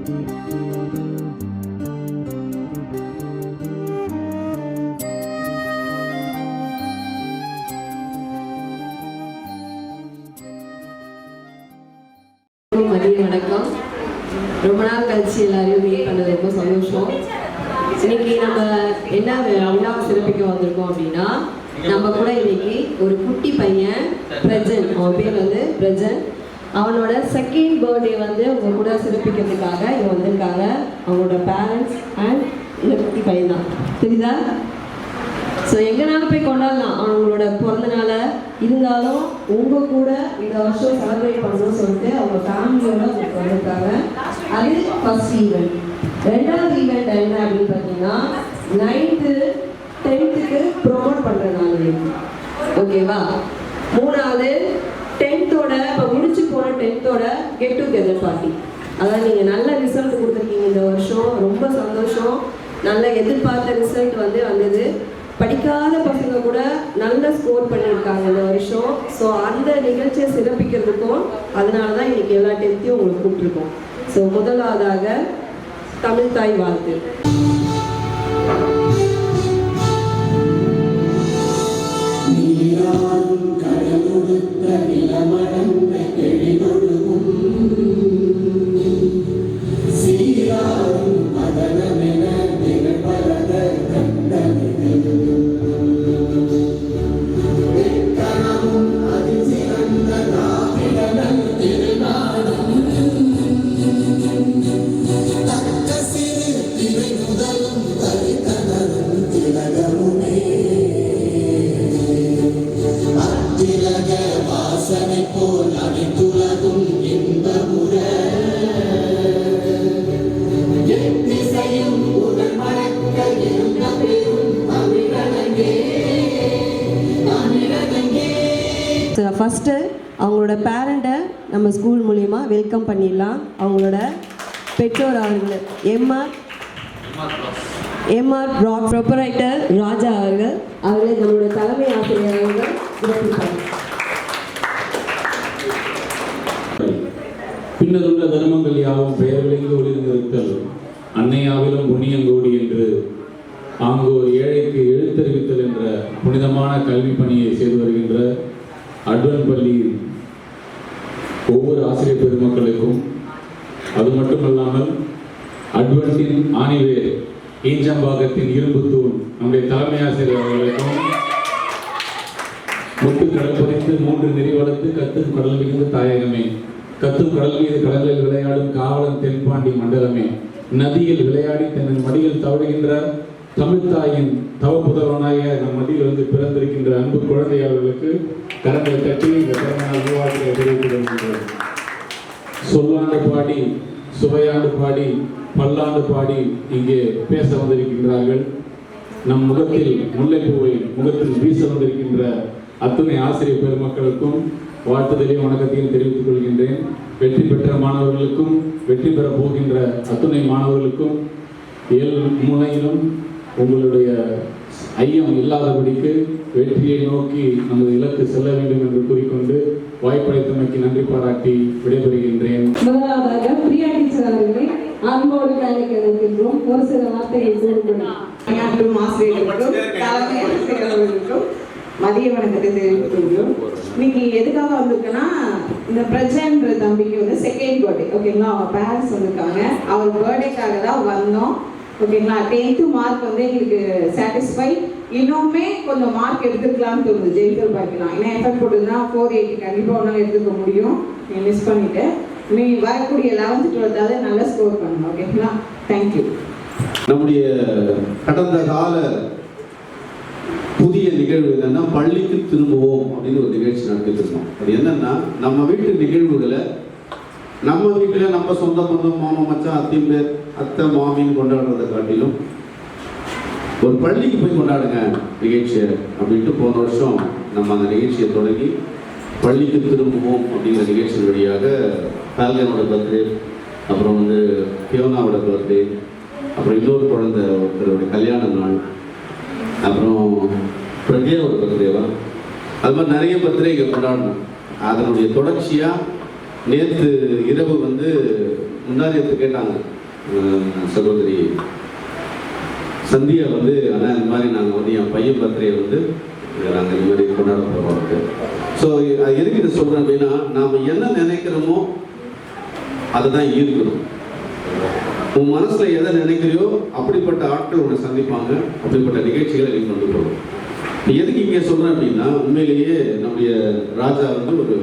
மதிய வணக்கம். ரொம்ப நாள் கழிச்சு எல்லாரையும் மீட் பண்ணது ரொம்ப சந்தோஷம். இன்னைக்கு நம்ம என்ன விழா சிறப்பிக்க வந்திருக்கோம் அப்படின்னா, நம்ம கூட இன்னைக்கு ஒரு குட்டி பையன் பிரஜன், அவன் பேர் வந்து பிரஜன், அவனோட செகண்ட் பர்த்டே வந்து உங்க கூட சிறப்பிக்கிறதுக்காக இங்கே வந்திருக்காங்க. அவங்களோட பேரண்ட்ஸ் அண்ட் இந்த குட்டி பையன் தான், தெரியுதா? ஸோ எங்கேனாலும் போய் கொண்டாடலாம் அவங்களோட பிறந்த நாளை. இருந்தாலும் உங்கள் கூட இந்த வருஷம் செலிப்ரேட் பண்ணணும்னு சொல்லிட்டு அவங்க ஃபேமிலியோட வந்திருக்காங்க. அது ஃபர்ஸ்ட் ஈவெண்ட். ரெண்டாவது ஈவெண்ட் என்ன அப்படின்னு பார்த்தீங்கன்னா, 9th 10th ப்ரொமோட் பண்ணுற நாள், ஓகேவா? மூணாவது 10th இப்போ முடிச்சு போன 10th கெட் டுகெதர் பார்ட்டி. அதாவது நீங்கள் நல்ல ரிசல்ட் கொடுத்துருக்கீங்க இந்த வருஷம், ரொம்ப சந்தோஷம். நல்ல எதிர்பார்த்த ரிசல்ட் வந்தது. படிக்காத பசங்க கூட நல்ல ஸ்கோர் பண்ணியிருக்காங்க இந்த வருஷம். ஸோ அந்த நிகழ்ச்சியை சிறப்பிக்கிறதுக்கும் அதனால தான் இன்னைக்கு எல்லா 10th உங்களுக்கு கூப்பிட்டுருக்கோம். ஸோ முதலாவதாக தமிழ் தாய் வாழ்த்து. ஃபஸ்ட்டு அவங்களோட பேரண்ட்டை நம்ம ஸ்கூல் மூலமா வெல்கம் பண்ணிடலாம். அவங்களோட பெற்றோர் அவர்கள் எம்ஆர் ராக் ப்ரொப்பரைட்டர் ராஜா அவர்களை நம்மளோட தலைமை ஆசிரியர் அவர்கள் சிறப்பிப்பார். பின்னருள்ள தர்மங்கள் யாவும் பெயர்விளைந்து ஒளிர்ந்திருத்தல் அன்னையாவிலும் புண்ணியங்கோடி என்று ஆங்கோர் ஏழைக்கு எழுத்தறிவித்தல் என்ற புனிதமான கல்வி பணியை செய்து வருகின்ற அட்வன் பள்ளியில் ஒவ்வொரு ஆசிரியர் பெருமக்களுக்கும், அது மட்டுமல்லாமல் அட்வன்டின் ஆணிவேர் ஈஞ்சம்பாக்கத்தின் இரும்புத்தூண் நம்முடைய தலைமை ஆசிரியர் அவர்களுக்கும், முட்டு கடல் பறித்து 3 நெறி வளர்த்து கத்தும் கடல் மிகுந்த தாயகமே, கத்தும் கடல் மீது கடலில் விளையாடும் காவலன் தென்பாண்டி மண்டலமே, நதியில் விளையாடி தன் மடியில் தவழுகின்ற தமிழ் தாயின் தவ புதல்வனாக நம் மத்தியில் பிறந்திருக்கின்ற அன்பு குழந்தை அவர்களுக்கு கரங்களை தட்டி இந்த பிறந்தநாள் உருவாக்கத்தை தெரிவிக்கிறோம். சொல்லாண்டு பாடி, சுவையாண்டு பாடி, பல்லாண்டு பாடி இங்கே பேச வந்திருக்கின்றார்கள். நம் முகத்தில் முல்லைப்பூவை முகத்தில் வீச வந்திருக்கின்ற அத்துணை ஆசிரியர் பெருமக்களுக்கும் வாழ்த்துதலையும் வணக்கத்தையும் தெரிவித்துக் கொள்கின்றேன். வெற்றி பெற்ற மாணவர்களுக்கும் வெற்றி பெற போகின்ற அத்துணை மாணவர்களுக்கும் முனையிலும் உங்களுடைய ஐயம் இல்லாதபடிக்கு வெற்றியை நோக்கி நமது இலக்கு செல்ல வேண்டும் என்று கூறிக்கொண்டு வாய்ப்பளித்தமைக்கு நன்றி பாராட்டி விடைபெறுகின்றேன். முதலாவதாக பிரியா டீச்சர் அவர்களை அன்போடு கலைக்கின்றோம். ஒரு சில வார்த்தைகள் கூறுகிறோம். ஆசிரியர்களுக்கும் மதிய வணக்கத்தை தெரிவித்துக் கொள்கிறோம். இன்னைக்கு எதுக்காக வந்திருக்குன்னா, இந்த பிரஜன்ற தம்பிக்கு செகண்ட் பர்த்டே, ஓகேங்களா? அவங்க பேரண்ட்ஸ் வந்திருக்காங்க. அவர் பர்த்டேக்காக தான் வந்தோம், ஓகேங்களா? 10th மார்க் எங்களுக்கு சாட்டிஸ்ஃபை. இன்னுமே கொஞ்சம் மார்க் எடுத்துக்கலாம்னு தோணுது, ஜெயிக்கல் பாய்க்கலாம். ஏன்னா எஃபர்ட் போட்டுதுன்னா 480 கண்டிப்பாக ஒன்றால் எடுத்துக்க முடியும். நீ மிஸ் பண்ணிவிட்டு நீ வரக்கூடிய 11th 12th நல்ல ஸ்கோர் பண்ணணும், ஓகேங்களா? தேங்க்யூ. நம்முடைய கடந்த கால புதிய நிகழ்வு என்னன்னா, பள்ளிக்கு திரும்புவோம் அப்படின்னு ஒரு நிகழ்ச்சி நடத்திட்டு இருக்கோம். அது என்னன்னா, நம்ம வீட்டு நிகழ்வுகளை நம்ம வீட்டில் நம்ம சொந்த பந்தம் மாமா மச்சான் அத்தையும் பேர் அத்தை மாமின்னு கொண்டாடுறதை காட்டிலும் ஒரு பள்ளிக்கு போய் கொண்டாடுங்க நிகழ்ச்சியை அப்படின்ட்டு போன வருஷம் நம்ம அந்த நிகழ்ச்சியை தொடங்கி பள்ளிக்கு திரும்புவோம் அப்படிங்கிற நிகழ்ச்சி வழியாக பால்கனோட பர்த்டே, அப்புறம் பியோனாவோட பர்த்டே, அப்புறம் இன்னொரு குழந்தை ஒருத்தருடைய கல்யாண நாள், அப்புறம் பிரக்யாவோட பர்த்டேவா, அது மாதிரி நிறைய பர்த்டே இங்கே கொண்டாடணும். அதனுடைய தொடர்ச்சியாக நேற்று இரவு முன்னாடி கேட்டாங்க சகோதரி சந்தியா வந்து ஆனால் இந்த மாதிரி நாங்கள் வந்து என் பையன் பர்த்டே வந்து நாங்கள் இந்த மாதிரி கொண்டாட போகிறோம். ஸோ எதுக்கு இதை சொல்கிறேன் அப்படின்னா, நாம் என்ன நினைக்கிறோமோ அதை தான் ஈர்க்கணும். உன் மனசில் எதை நினைக்கிறியோ அப்படிப்பட்ட ஆட்கள் உன்னை சந்திப்பாங்க, அப்படிப்பட்ட நிகழ்ச்சிகளை நீ கொண்டு போகணும். எதுக்கு இங்கே சொல்கிறேன் அப்படின்னா, உண்மையிலேயே நம்முடைய ராஜா வந்து ஒரு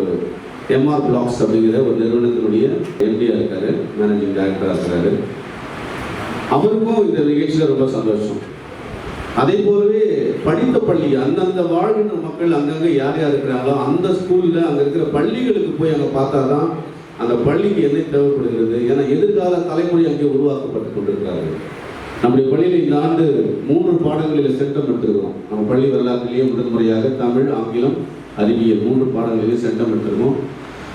எம்ஆர் பிளாக்ஸ் அப்படிங்கிற ஒரு நிறுவனத்தினுடைய எம்டியாக இருக்காரு, மேனேஜிங் டைரக்டராக இருக்கிறாரு. அவருக்கும் இந்த நிகழ்ச்சியில் ரொம்ப சந்தோஷம். அதே போலவே படித்த பள்ளி அந்தந்த வாழ்கின்ற மக்கள் அங்கங்கே யார் யார் இருக்கிறாங்களோ அந்த ஸ்கூலில் அங்கே இருக்கிற பள்ளிகளுக்கு போய் அங்கே பார்த்தா தான் அந்த பள்ளிக்கு என்ன தேவைப்படுகிறது. ஏன்னா எதிர்கால தலைமுறை அங்கே உருவாக்கப்பட்டு கொண்டிருக்கிறார்கள். நம்முடைய பள்ளியில் இந்த ஆண்டு 3 பாடங்களில் சென்டம் எடுத்துருக்கோம். நம்ம பள்ளி வரலாற்றிலேயே முதன்முறையாக தமிழ், ஆங்கிலம், அறிவியல் 3 பாடங்களிலே சென்டம் எடுத்துருக்கோம்.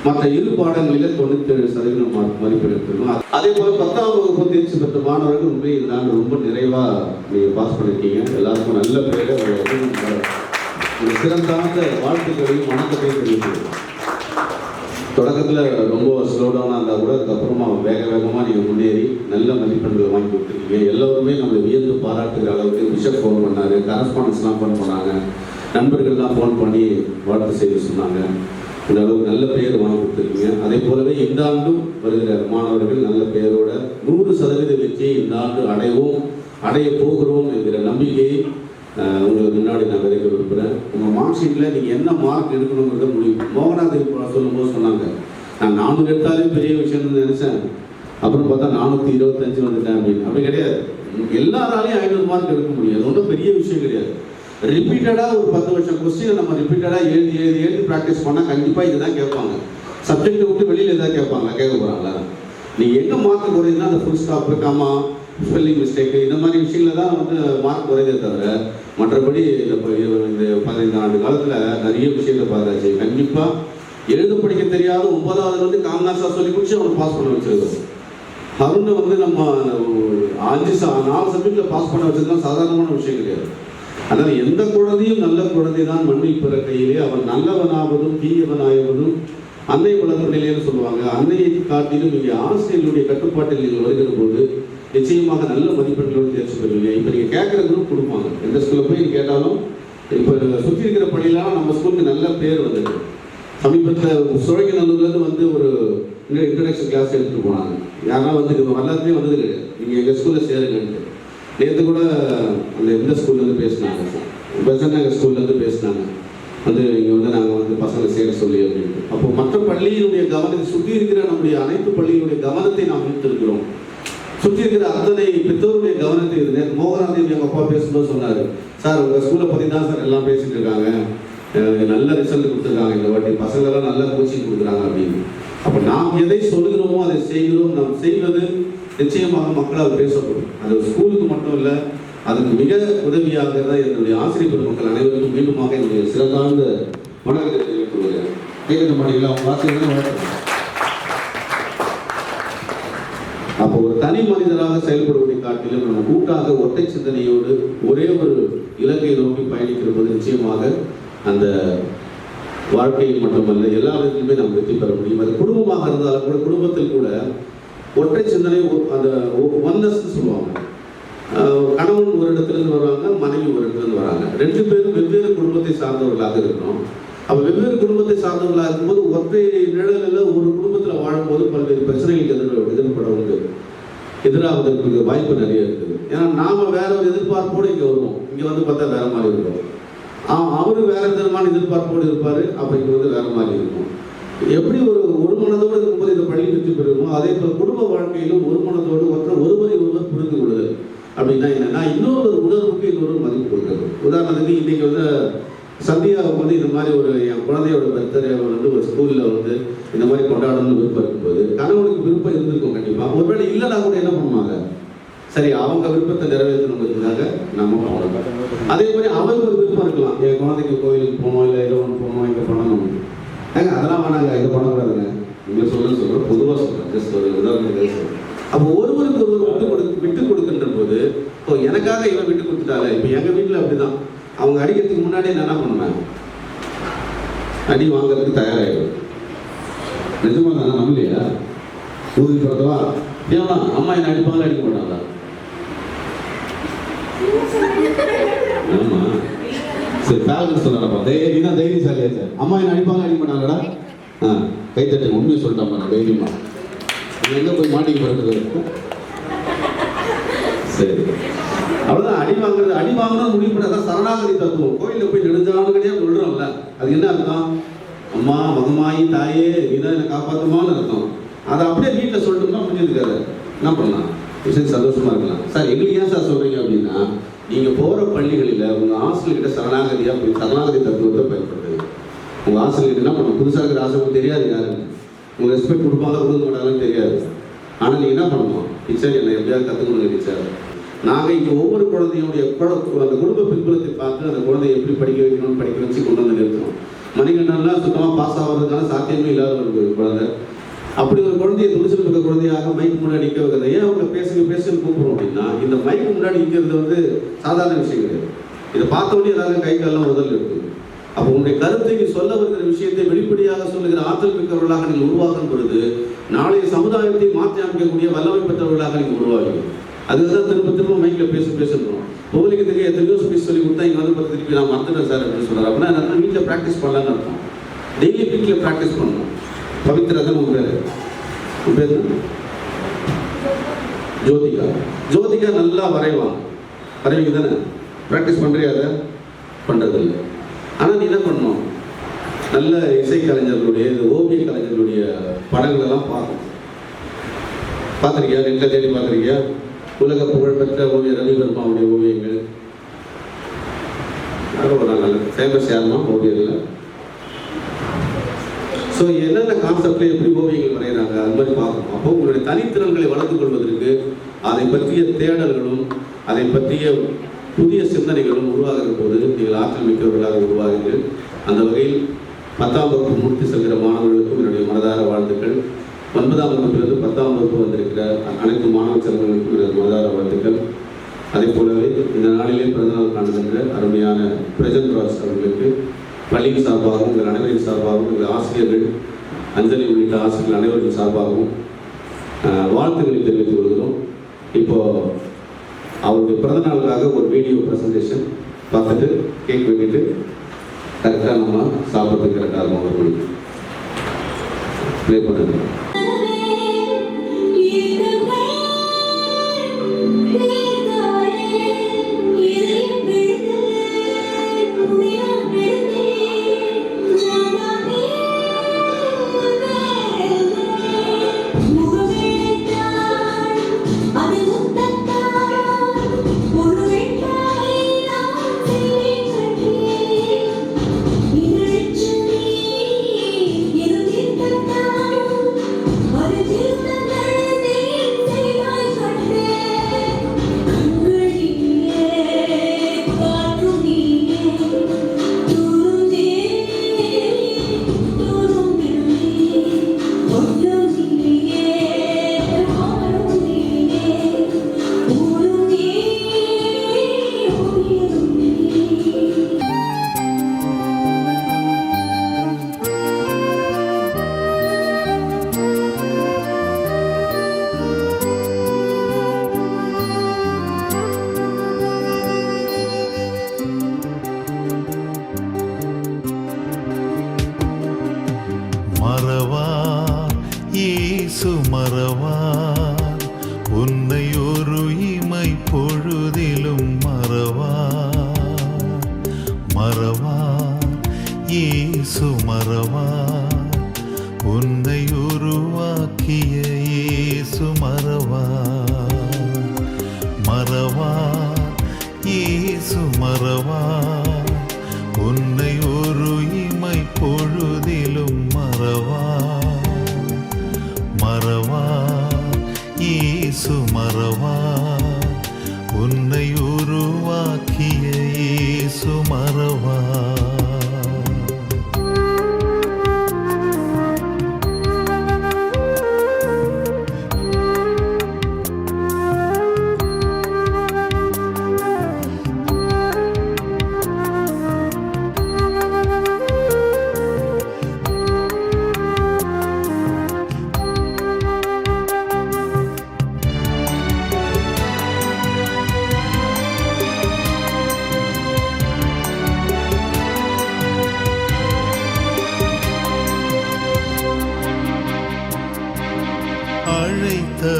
மற்ற 2 பாடங்களில் 97% மதிப்பெண் எடுத்துருக்கோம். அதே போல 10ஆம் வகுப்பு தேர்ச்சி பெற்ற மாணவர்கள் உண்மையை இந்த ஆண்டு ரொம்ப நிறைவாக நீங்கள் பாஸ் பண்ணியிருக்கீங்க. எல்லாருக்கும் நல்ல பேரை சிறந்தாந்த வாழ்த்துக்களையும் வணக்கத்தையும் தெரிவிக்கிறோம். தொடக்கத்தில் ரொம்ப ஸ்லோடவுனாக இருந்தால் கூட அதுக்கப்புறமா வேகமாக நீங்கள் முன்னேறி நல்ல மதிப்பெண்களை வாங்கி கொடுத்துருக்கீங்க. எல்லோருமே நம்மளை வியந்து பாராட்டுகிற அளவுக்கு பிஷப் ஃபோன் பண்ணார், கரஸ்பாண்டன்ஸ்லாம் ஃபோன் பண்ணாங்க, நண்பர்கள்லாம் ஃபோன் பண்ணி வாழ்த்து செய்து சொன்னாங்க. இந்த அளவுக்கு நல்ல பெயர் வாங்கி கொடுத்துருக்கீங்க. அதே போலவே இந்த ஆண்டும் வருகிற மாணவர்கள் நல்ல பெயரோட 100% வெற்றியை இந்த ஆண்டு அடைய போகிறோம் என்கிற நம்பிக்கையை உங்களுக்கு முன்னாடி நான் விதைக்க விரும்புகிறேன். உங்கள் மார்க் ஷீட்டில் நீங்கள் என்ன மார்க் எடுக்கணுங்கிறத முடிவு. மோகனாதேவி சொல்லும்போது சொன்னாங்க, நான் 400 எடுத்தாலே பெரிய விஷயம்னு நினச்சேன், அப்புறம் பார்த்தா 425 வந்துட்டேன் அப்படின்னு. அப்படி கிடையாது. எல்லாராலையும் 500 மார்க் எடுக்க முடியாது, ஒன்றும் பெரிய விஷயம் கிடையாது. ரிப்பீட்டடாக ஒரு 10 வருஷம் கொஸ்டினை நம்ம ரிப்பீட்டடாக எழுதி ப்ராக்டிஸ் பண்ணால் கண்டிப்பாக இதுதான் கேட்பாங்க. சப்ஜெக்டை விட்டு வெளியில் எதாவது கேட்க போகிறாங்களா? நீங்கள் எங்கே மார்க் குறையுதுன்னா அந்த full stop comma, spelling mistake, இந்த மாதிரி விஷயங்களில் தான் வந்து மார்க் குறையதே தவிர மற்றபடி இந்த 15 ஆண்டு காலத்தில் நிறைய விஷயத்தை பார்த்தாச்சு. கண்டிப்பாக எழுத படிக்க தெரியாத 9வது வந்து காமனாஸாக சொல்லி குடிச்சு அவனை பாஸ் பண்ண வச்சிருக்கோம். அருணை வந்து நம்ம 4 சப்ஜெக்டில் பாஸ் பண்ண வச்சதுலாம் சாதாரணமான விஷயம் கிடையாது. அதனால் எந்த குழந்தையும் நல்ல குழந்தை தான் மண்ணில் பிறக்கையிலே அவன் நல்லவனாவதும் தீயவனாயவதும் அன்னை வளர்ப்பிலேன்னு சொல்லுவாங்க. அன்னையை காட்டிலும் இங்கே ஆசிரியர்களுடைய கட்டுப்பாட்டில் நீங்கள் வருகிற போது நிச்சயமாக நல்ல மதிப்பெண்களோடு தேர்ச்சி பெறுவீங்க. இப்போ நீங்கள் கேட்குற குரூப் கொடுப்பாங்க. எந்த ஸ்கூலில் போய் நீங்கள் கேட்டாலும் இப்போ சுற்றி இருக்கிற பள்ளியெல்லாம் நம்ம ஸ்கூலுக்கு நல்ல பேர் வந்தது. சமீபத்தில் சுழகிநல்லூர்லேருந்து வந்து ஒரு இன்ட்ரடக்ஷன் கிளாஸ் எடுத்துகிட்டு போனாங்க. யாரா வந்து வரலாற்றுலேயும் வந்தது கிடையாது, நீங்கள் எங்கள் ஸ்கூலில் சேருங்கன்ட்டு. நேற்று கூட அந்த எந்த ஸ்கூல்லேருந்து பேசினாங்க, பெசன் நகர் ஸ்கூல்லேருந்து பேசினாங்க, வந்து இங்கே வந்து நாங்கள் வந்து பசங்களை சேர சொல்லி அப்படின்ட்டு. அப்போ மற்ற பள்ளியினுடைய கவனத்தை, சுற்றி இருக்கிற நம்முடைய அனைத்து பள்ளியினுடைய கவனத்தை நாம் ஈர்த்திருக்கிறோம். சுற்றி இருக்கிற அத்தனை பெற்றோருடைய கவனத்தை நேற்று மோகனாதேவி எங்கள் அப்பா பேசும்போது சொன்னார், சார் உங்கள் ஸ்கூலை பற்றி தான் சார் எல்லாம் பேசிட்டு இருக்காங்க, நல்ல ரிசல்ட் கொடுத்துருக்காங்க, இந்த வாட்டி பசங்களாம் நல்ல கோச்சிங் கொடுக்குறாங்க அப்படின்னு. அப்போ நாம் எதை சொல்லுகிறோமோ அதை செய்கிறோம். நாம் செய்வது நிச்சயமாக மக்களால் பேசப்படும். அது ஸ்கூலுக்கு மட்டும் இல்லை, அதுக்கு மிக உதவியாக தான் என்னுடைய ஆசிரியர் பெருமக்கள் அனைவருக்கும் மீண்டுமாக என்னுடைய சிறந்தாழ்ந்த வணக்கத்தை தெரிவித்துக் கொள்கிறேன். கேட்குற மாட்டீங்களா? அவங்க ஆசிரியர்கள் அப்போ ஒரு தனி மனிதராக செயல்படுவதை காட்டிலும் நம்ம கூட்டாக ஒற்றை சிந்தனையோடு ஒரே ஒரு இலக்கை நோக்கி பயணிக்கிற போது நிச்சயமாக அந்த வாழ்க்கையில் மட்டுமல்ல எல்லா விதத்திலுமே நம்ம வெற்றி பெற முடியும். அது குடும்பமாக இருந்தாலும் கூட, குடும்பத்தில் கூட ஒற்றை சிந்தனை, அந்த ஒன்னஸ்ன்னு சொல்லுவாங்க. கணவன் ஒரு இடத்துலேருந்து வராங்க, மனைவி ஒரு இடத்துலேருந்து வராங்க, 2 பேரும் வெவ்வேறு குடும்பத்தை சார்ந்தவர்களாக இருக்கணும். அப்போ வெவ்வேறு குடும்பத்தை சார்ந்தவர்களாக இருக்கும்போது ஒற்றை நிழலில் ஒரு குடும்பத்தில் வாழும்போது பல்வேறு பிரச்சனைகள் எதிராவதற்கு வாய்ப்பு நிறைய இருக்குது. ஏன்னா நாம் வேற ஒரு எதிர்பார்ப்போடு இங்கே வருவோம், இங்கே வந்து பார்த்தா வேற மாதிரி இருக்கும். அவரு வேற விதமான எதிர்பார்ப்போடு இருப்பார், அப்போ இங்கே வந்து வேற மாதிரி இருக்கும். எப்படி ஒரு மனதோடு இருக்கும்போது இந்த பள்ளி வெற்றி பெறுமோ, அதே போல் குடும்ப வாழ்க்கையிலும் ஒரு மனதோடு ஒருவரை ஒருவர் புரிந்து கொள்ளுதல் அப்படின்னா என்னன்னா, இன்னொரு உணர்வுக்கு இன்னொரு மதிப்பு கொடுக்குறது. உதாரணத்துக்கு இன்னைக்கு வந்து சந்தியாவுக்கு வந்து இந்த மாதிரி ஒரு என் குழந்தையோட பர்த்டே வந்து ஒரு ஸ்கூலில் வந்து இந்த மாதிரி கொண்டாடணும்னு விருப்பம் இருக்கும்போது கணவனுக்கு விருப்பம் இருந்திருக்கும் கண்டிப்பாக. ஒருவேளை இல்லைனா கூட என்ன பண்ணுவாங்க, சரி அவங்க விருப்பத்தை நிறைவேற்றணுங்கிறதுக்காக நம்ம போகணும். அதே மாதிரி அவருக்கு ஒரு விருப்பம் இருக்கலாம், என் குழந்தைக்கு கோயிலுக்கு போகணும், இல்லை ஏதோ ஒன்று போகணும், இங்கே பண்ணணும். அதெல்லாம் வேணாங்க, இதை பண்ணக்கூடாதுங்க, இங்கே சொல்கிறேன் பொதுவாக சொல்கிறேன், ஜஸ்ட் ஒரு உதாரணத்துக்கு சொல்கிறேன். அப்போ ஒருவருக்கு ஒருவர் விட்டு கொடுக்கின்ற போது, இப்போ எனக்காக இவன் விட்டு கொடுத்துட்டாலே. இப்போ எங்கள் வீட்டில் அப்படிதான், அவங்க அடிக்கிறதுக்கு முன்னாடியே நான் என்ன பண்ணுவேன், அடி வாங்கிறதுக்கு தயாராகிடும். நிஜமாக நான் நம்பலையா, ஊதி படுத்தவா ஏமா அம்மா என்ன அடிப்பாங்களா அடிக்க மாட்டாங்களா? ஆமா சரி பேலன்ஸ் சொன்னாப்பா நீதான் தைரியசாலியா சார். அம்மா என்ன அடிப்பாங்களா அடிக்க மாட்டாங்கடா? கைத்தட்டு உண்மையை சொல்லிட்டாமா தைரியமா. எங்க போய் மாட்டிக்க போறது? சரி அவ்வளோதான். அடி வாங்கணும் முடிவு பண்ணாதான் சரணாகதி தத்துவம். கோயிலில் போய் நெடுஞ்சானுகடியாக சொல்கிறோம்ல, அது என்ன அர்த்தம்? அம்மா மகமாயி தாயே நீதான் என்னை காப்பாற்றுமான்னு அர்த்தம். அதை அப்படியே வீட்டில் சொல்லிட்டோம்னா முடிஞ்சிருக்காரு. என்ன பண்ணலாம்? விஷயம் சந்தோஷமா இருக்கலாம். சார் எங்களுக்கு ஏன் சார் சொல்றீங்க அப்படின்னா, நீங்க போற பள்ளிகளில் உங்க ஆசிரியர்கிட்ட சரணாகதியா போய் சரணாகதி தத்துவத்தை பயன்படுத்துங்க. உங்க ஆசிரியர் என்ன பண்ணணும்? புதுசாக இருக்கிற ஆசிரியர் தெரியாது யாருன்னு, உங்க ரெஸ்பெக்ட் கொடுப்பாங்க கொடுக்க மாட்டாங்கன்னு தெரியாது. ஆனால் நீங்க என்ன பண்ணணும்? டீச்சர் என்னை எப்படியாவது கற்றுக் கொடுங்க டீச்சர். நாங்கள் இங்கே ஒவ்வொரு குழந்தையுடைய அந்த குடும்ப பின்புலத்தை பார்த்து அந்த குழந்தையை எப்படி படிக்க வைக்கணும்னு படிக்க வச்சு கொண்டு வந்து நிறுத்தணும். மணிகண்டன்லாம் சுத்தமாக பாஸ் ஆகிறதுக்கான சாத்தியமே இல்லாத ஒரு குழந்தை. அப்படி ஒரு குழந்தைய துணிச்சல் இருக்க குழந்தையாக மைக்கு முன்னாடி நிற்க வைக்கிறது. ஏன் அவங்க பேசுன்னு கூப்பிடுறோம் அப்படின்னா, இந்த மைக்கு முன்னாடி நிற்கிறது சாதாரண விஷயம் கிடையாது. இதை பார்த்தோன்னே எல்லாரும் கை காலம் முதல் இருக்குது. அப்போ உங்களுடைய கருத்தை நீ சொல்ல வருகிற விஷயத்தை வெளிப்படையாக சொல்லுகிற ஆற்றல் மிக்கவர்களாக நீங்கள் உருவாகும் பொழுது நாளைய சமுதாயத்தை மாற்றி அமைக்கக்கூடிய வல்லமை பெற்றவர்களாக நீங்கள் உருவாகுங்க. அதுதான் திரும்ப திரும்ப மைக்கில் பேசணும். உங்களுக்கு தெரியும் எத்தனையோ ஸ்பீச் சொல்லி கொடுத்தா இங்கே வந்து பார்த்து திருப்பி நான் மறந்துட்டேன் சார் அப்படின்னு சொல்கிறார். அப்படின்னா என்ன? வீட்டில் ப்ராக்டிஸ் பண்ணலான்னு அர்த்தம். டெய்லி வீட்டில் ப்ராக்டிஸ் பண்ணணும். பவித்ரா தான் உங்க பேர் ஜோதிகா நல்லா வரைவீங்க தானே? ப்ராக்டிஸ் பண்ணுறியா? அதை பண்ணுறதில்லை. ஆனால் நீ என்ன பண்ணணும்? நல்ல இசை கலைஞர்களுடைய ஓவிய கலைஞர்களுடைய படங்களெல்லாம் பார்த்துருக்கியா? நெட்டில் தேடி பார்த்துருக்கியா? உலக புகழ்பெற்ற ஓவியர் ரவிவர்மாவுடைய ஓவியங்கள் ஒரு நல்ல ஃபேமஸ் யாருமா ஓவியர்கள். ஸோ என்னென்ன கான்செப்டில் எப்படி ஓவியங்கள் வரைகிறாங்க அது மாதிரி பார்க்கணும். அப்போ உங்களுடைய தனித்திறன்களை வளர்த்துக் கொள்வதற்கு அதை பற்றிய தேடல்களும் அதை பற்றிய புதிய சிந்தனைகளும் உருவாகிற போது நீங்கள் ஆற்றல் மிக்கவர்களாக உருவாகுங்கள். அந்த வகையில் 10ஆம் வகுப்பு முடித்து செல்கிற மாணவர்களுக்கும் என்னுடைய மனதார வாழ்த்துக்கள். 9ஆம் வகுப்பிலிருந்து 10ஆம் வகுப்பு வந்திருக்கிற அனைத்து மாணவ செல்வங்களுக்கும் எனது மனதார வாழ்த்துக்கள். அதே போலவே இந்த நாளிலே பிறந்தநாள் காணுகின்ற அருமையான பிரஜன் ராஜ் அவர்களுக்கு பள்ளியின் சார்பாகவும் எங்கள் அனைவரின் சார்பாகவும் எங்கள் ஆசிரியர்கள் அஞ்சலி உள்ளிட்ட ஆசிரியர்கள் அனைவரின் சார்பாகவும் வாழ்த்துக்களை தெரிவித்துக் கொள்கிறோம். இப்போது அவருடைய பிறந்தநாளுக்காக ஒரு வீடியோ ப்ரெசன்டேஷன் பார்த்துட்டு கேக் வெட்டிட்டு கரெக்டாக நம்ம சாப்பிட்றதுக்கு கரெக்டாக இருக்கும். அவர்களுக்கு ப்ளே பண்ணுறது.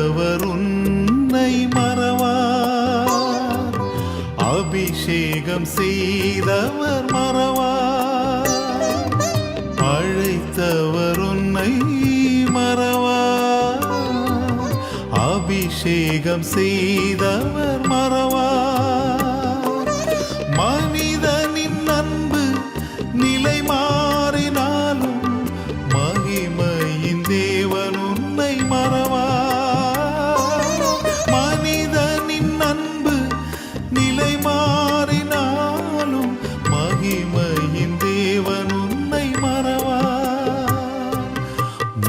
அழைத்தவர் உன்னை மறவார், அபிஷேகம் செய்தவர் மறவார். அழைத்தவர் உன்னை மறவார், அபிஷேகம் செய்தவர் மறவார். மனிதனின் அன்பு நிலை மாறினாலும் மகிமையின் தேவன் உன்னை மறவார். மனிதனின் அன்பு நிலை மாறினாலும் மகிமையின் தேவன் உன்னை மறவார்.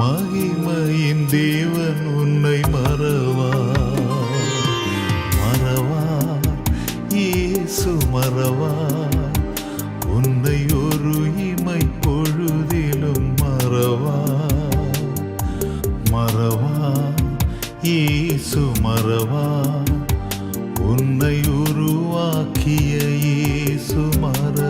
மகிமையின் தேவன் உன்னை மறவார். மறவார் இயேசு மறவார், உன்னை ஒரு இமை பொழுதிலும் மறவார். மறவார் இயேசு மறவார், உன்னை உருவாக்கிய இயேசு மறவார்.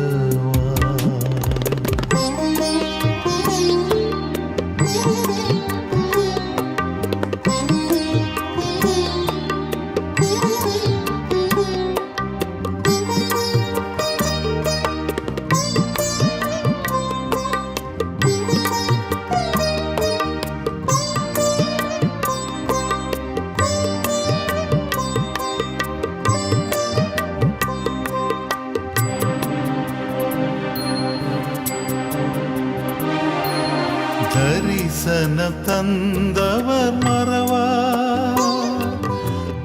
தரிசனம் தந்தவர் மறவார்,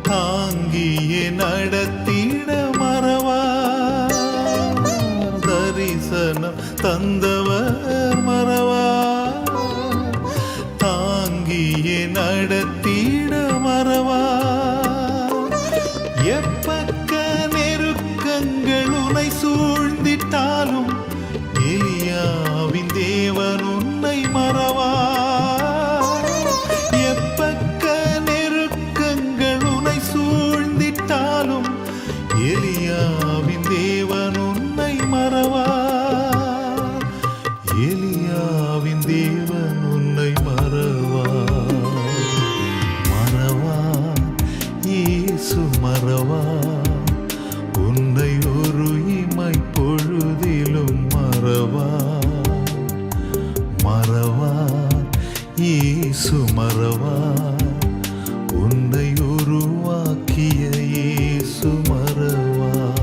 தாங்கியே நடத்திட மறவார். தரிசனம் தந்தவர் மறவார், தாங்கியே நடத்திட மறவார். எப்பக்க நெருக்கங்கள் உன்னை சூழ்ந்திட்டாலும் எலியாவின் தேவன் உன்னை மறவார். எப்பக்க நெருக்கங்கள் உன்னை சூழ்ந்திட்டாலும் எலியாவின் தேவன் உன்னை மறவார். எலியாவின் தேவன் உன்னை மறவார். மறவார் இயேசு மறவார், உன்னை ஒரு இமை பொழுதிலும் மறவார். மறவார் இயேசு மறவார், உன்னை உருவாக்கிய இயேசு மறவார்.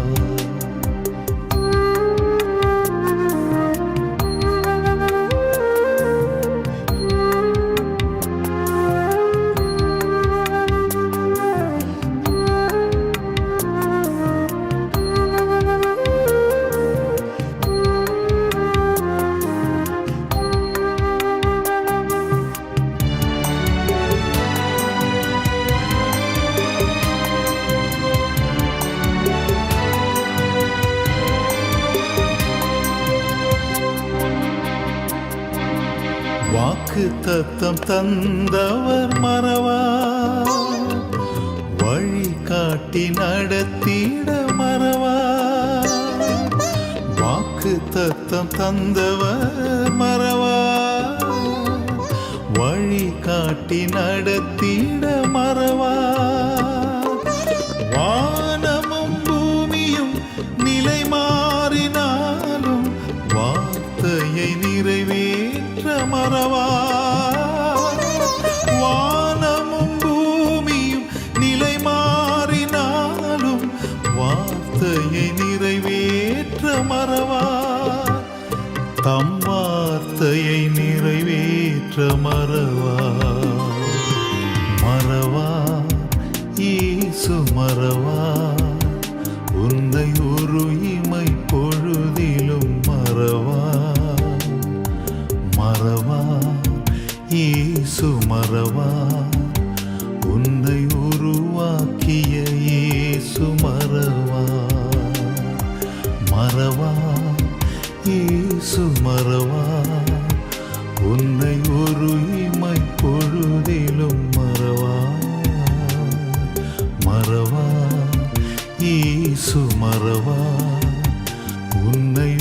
வாக்கு தத்தம் தந்தவர் மறவார், வழி காட்டி நடத்திட மறவார். வாக்கு தத்தம் தந்தவர் மறவார், வழி காட்டி நடத்திட மறவார். வானமும் பூமியும் நிலை மாறினாலும் வார்த்தையை நிறைவேற்ற மறவார். வானமும் பூமியும் நிலை மாறினாலும் வார்த்தையை நிறைவேற்ற மறவார். தம் வார்த்தையை நிறைவேற்ற மறவார். மறவார் இயேசு மறவார், உன்னை ஒரு இமை பொழுதிலும் மறவார். மறவார் இயேசு மறவார், உன்னை உருவாக்கிய இயேசு மறவார். மறவார் இயேசு மறவார், உன்னை ஒரு இமை பொழுதிலும் மறவார். மறவார் இயேசு மறவார், உன்னை